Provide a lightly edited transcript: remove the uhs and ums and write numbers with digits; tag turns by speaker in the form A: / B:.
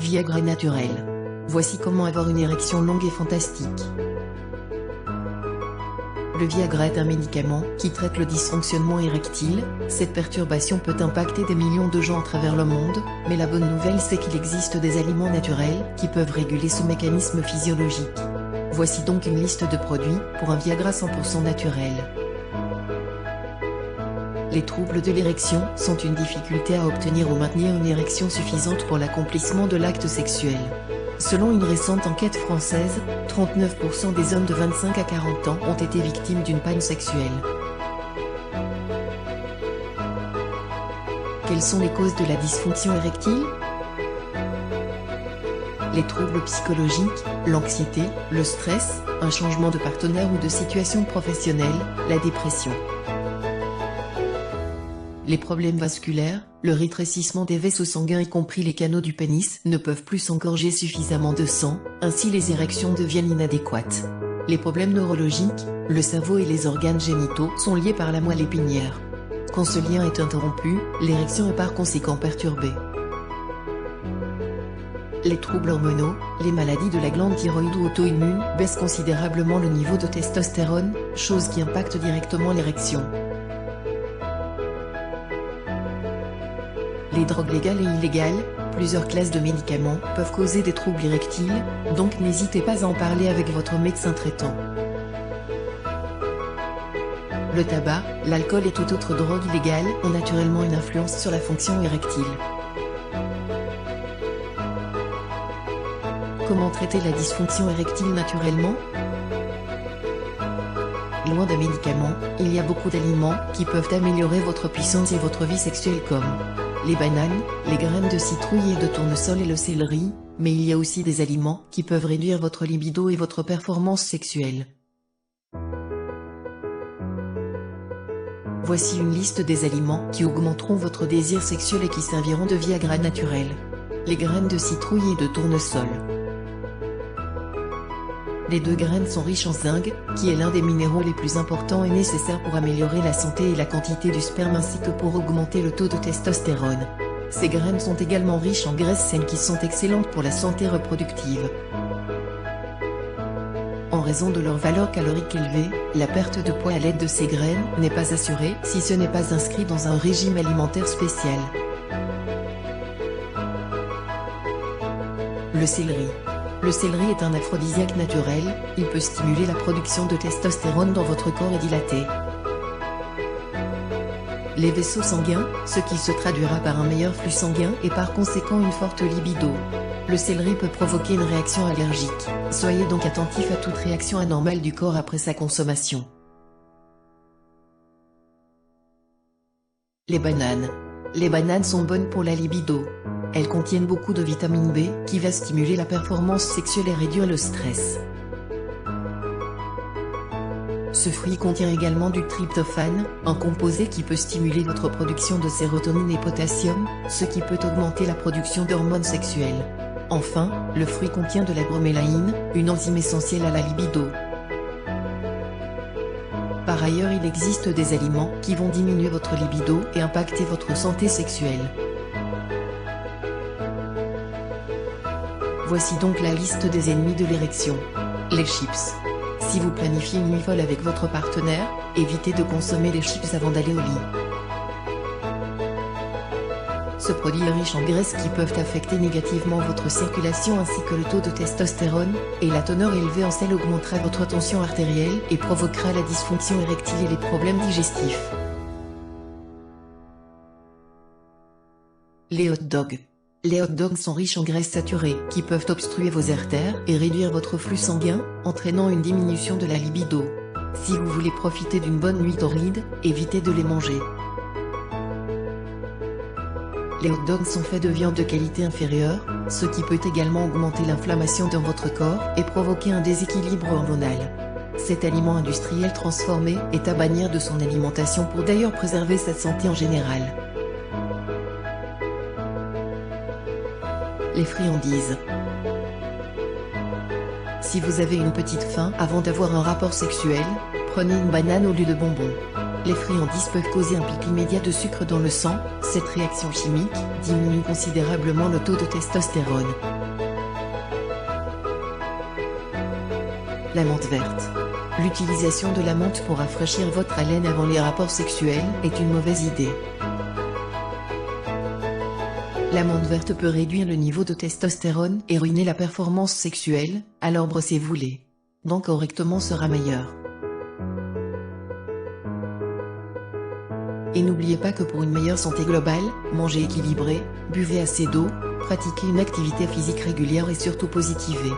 A: Viagra naturel. Voici comment avoir une érection longue et fantastique. Le Viagra est un médicament qui traite le dysfonctionnement érectile. Cette perturbation peut impacter des millions de gens à travers le monde, mais la bonne nouvelle c'est qu'il existe des aliments naturels qui peuvent réguler ce mécanisme physiologique. Voici donc une liste de produits pour un Viagra 100% naturel. Les troubles de l'érection sont une difficulté à obtenir ou maintenir une érection suffisante pour l'accomplissement de l'acte sexuel. Selon une récente enquête française, 39% des hommes de 25 à 40 ans ont été victimes d'une panne sexuelle. Quelles sont les causes de la dysfonction érectile? Les troubles psychologiques, l'anxiété, le stress, un changement de partenaire ou de situation professionnelle, la dépression. Les problèmes vasculaires, le rétrécissement des vaisseaux sanguins y compris les canaux du pénis ne peuvent plus s'engorger suffisamment de sang, ainsi les érections deviennent inadéquates. Les problèmes neurologiques, le cerveau et les organes génitaux sont liés par la moelle épinière. Quand ce lien est interrompu, l'érection est par conséquent perturbée. Les troubles hormonaux, les maladies de la glande thyroïde ou auto-immune baissent considérablement le niveau de testostérone, chose qui impacte directement l'érection. Les drogues légales et illégales, plusieurs classes de médicaments peuvent causer des troubles érectiles, donc n'hésitez pas à en parler avec votre médecin traitant. Le tabac, l'alcool et toute autre drogue illégale ont naturellement une influence sur la fonction érectile. Comment traiter la dysfonction érectile naturellement? Loin des médicaments, il y a beaucoup d'aliments qui peuvent améliorer votre puissance et votre vie sexuelle comme les bananes, les graines de citrouille et de tournesol et le céleri, mais il y a aussi des aliments qui peuvent réduire votre libido et votre performance sexuelle. Voici une liste des aliments qui augmenteront votre désir sexuel et qui serviront de Viagra naturel. Les graines de citrouille et de tournesol. Les deux graines sont riches en zinc, qui est l'un des minéraux les plus importants et nécessaires pour améliorer la santé et la quantité du sperme ainsi que pour augmenter le taux de testostérone. Ces graines sont également riches en graisses saines qui sont excellentes pour la santé reproductive. En raison de leur valeur calorique élevée, la perte de poids à l'aide de ces graines n'est pas assurée si ce n'est pas inscrit dans un régime alimentaire spécial. Le céleri. Le céleri est un aphrodisiaque naturel, il peut stimuler la production de testostérone dans votre corps et dilater les vaisseaux sanguins, ce qui se traduira par un meilleur flux sanguin et par conséquent une forte libido. Le céleri peut provoquer une réaction allergique, soyez donc attentif à toute réaction anormale du corps après sa consommation. Les bananes. Les bananes sont bonnes pour la libido. Elles contiennent beaucoup de vitamine B, qui va stimuler la performance sexuelle et réduire le stress. Ce fruit contient également du tryptophane, un composé qui peut stimuler votre production de sérotonine et potassium, ce qui peut augmenter la production d'hormones sexuelles. Enfin, le fruit contient de la bromélaïne, une enzyme essentielle à la libido. Par ailleurs, il existe des aliments qui vont diminuer votre libido et impacter votre santé sexuelle. Voici donc la liste des ennemis de l'érection. Les chips. Si vous planifiez une nuit folle avec votre partenaire, évitez de consommer les chips avant d'aller au lit. Ce produit est riche en graisses qui peuvent affecter négativement votre circulation ainsi que le taux de testostérone, et la teneur élevée en sel augmentera votre tension artérielle et provoquera la dysfonction érectile et les problèmes digestifs. Les hot dogs. Les hot dogs sont riches en graisses saturées, qui peuvent obstruer vos artères et réduire votre flux sanguin, entraînant une diminution de la libido. Si vous voulez profiter d'une bonne nuit torride, évitez de les manger. Les hot dogs sont faits de viande de qualité inférieure, ce qui peut également augmenter l'inflammation dans votre corps et provoquer un déséquilibre hormonal. Cet aliment industriel transformé est à bannir de son alimentation pour d'ailleurs préserver sa santé en général. Les friandises. Si vous avez une petite faim avant d'avoir un rapport sexuel, prenez une banane au lieu de bonbons. Les friandises peuvent causer un pic immédiat de sucre dans le sang. Cette réaction chimique diminue considérablement le taux de testostérone. La menthe verte. L'utilisation de la menthe pour rafraîchir votre haleine avant les rapports sexuels est une mauvaise idée. La menthe verte peut réduire le niveau de testostérone et ruiner la performance sexuelle, alors brossez-vous-les. Donc correctement sera meilleur. Et n'oubliez pas que pour une meilleure santé globale, mangez équilibré, buvez assez d'eau, pratiquez une activité physique régulière et surtout positivez.